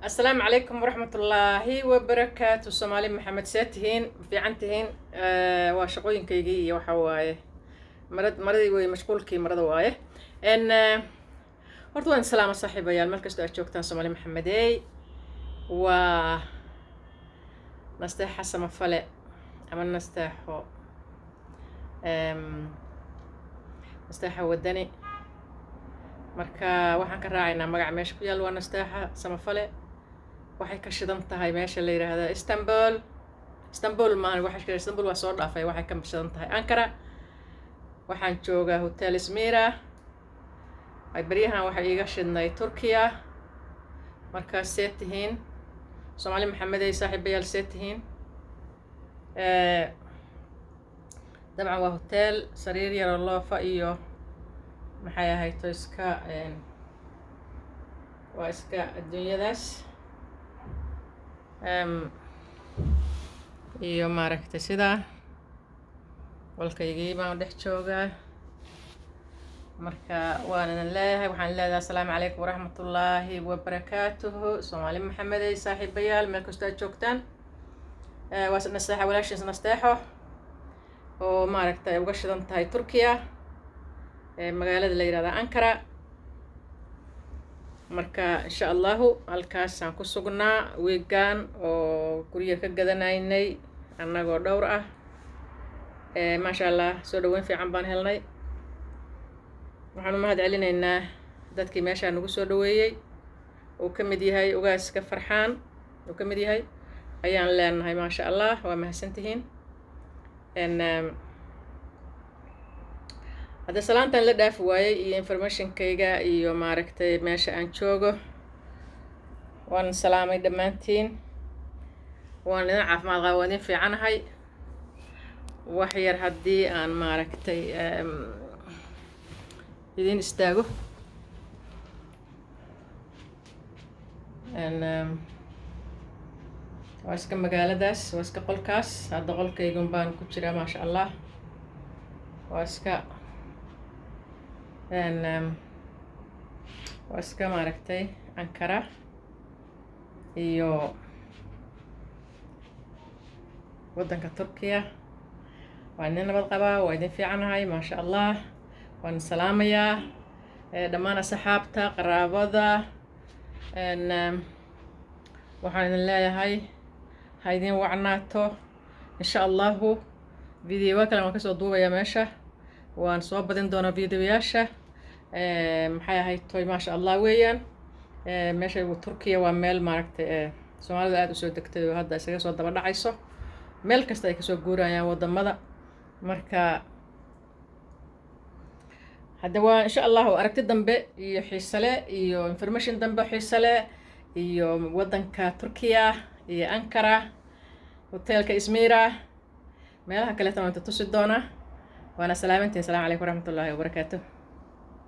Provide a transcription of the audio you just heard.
السلام عليكم ورحمة الله وبركاته. سومالي محمد ساتهين في عنتهين وشقوين كيجي وحواي مرضي ومشغول كي مرض وايه إن هرتوان سلام صاحبي يا الملك استوى جوكتان سومالي محمدي و نستح حسن فلأ أما نستحو نستحو ودني marka waxaan ka raacaynaa magac meesha ku yaal waa nastaaxa samafale waxay ka shidan tahay meesha la yiraahdo Istanbul maahan waxa shaqeeya Istanbul waa soo dhaafay waxay ka shidan tahay Ankara waxaan joogaa hotel Izmira ay bariyahan waxa iiga shidnay Turkiya marka seetihiin Soomaali Maxamed ay saaxiibayaal seetihiin dabcan waa hotel sariir yar oo loofa iyo maxay ahayd iska waa iska adduunyadaas iyo maaragtay sida walkaygii baan dhex joogaa marka waan idin leeyahay waxaan leedahay assalaamu calaykum waraxmatullaahi wabarakaatuhu Soomaali Maxamed ay saaxiibayaal meel kasta aad joogtaan waa nasteexo walaashiis nasteexo oo maaragtay uga shidan tahay Turkiya magaalada la yiraahdo Ankara marka insha Allah halkaas aan ku sugnaa weegaan oo guriga ka gadanaynay annagoo dhowr ah ma sha Allah soo dhaweyn fiican baan helnay waxaan u mahad celinaynaa dadkii meesha nagu soo dhaweeyay oo ka mid yahay ugaaska Farxaan oo ka mid yahay ayaan leenahay ma sha Allah waa mahadsantihiin هذا سلامتان لا داف واي iyo information kayga iyo maaragtay meesha aan joogo waan salaamay dhamaantiin waan idin caafimaad qaba waan idin fiicanahay wax yar haddii aan maaragtay idin istaago waa iska magaaladaas waa iska qolkaas hadda qolkaygun baan ku jiraa ma sha Allah waa iska waa iska maaragtay Ankara iyo waddanka Turkiya waa idin nabad qabaa waa idin fiicanahay ma sha Allah waan salaamayaa dhammaan asxaabta qaraabada waxaan idin leeyahay ha idin wacnaato insha Allah video kale waan kasoo duubayaa meesha waan soo badin doonaa videoyaasha maxay ahayd toy ma sha Allah weeyaan meesha Turkiya waa meel maaragtay Soomaalida aad u soo degtay oo hadda isaga soo daba dhacayso meel kasta ay ka soo guurayaan wadamada marka hadda waa insha Allah aragti dambe iyo xiisale iyo information dambe xiisale iyo wadanka Turkiya iyo Ankara hotelka Izmira meelaha kale tamanta tusi doona وانا سلامتي السلام عليكم ورحمة الله وبركاته.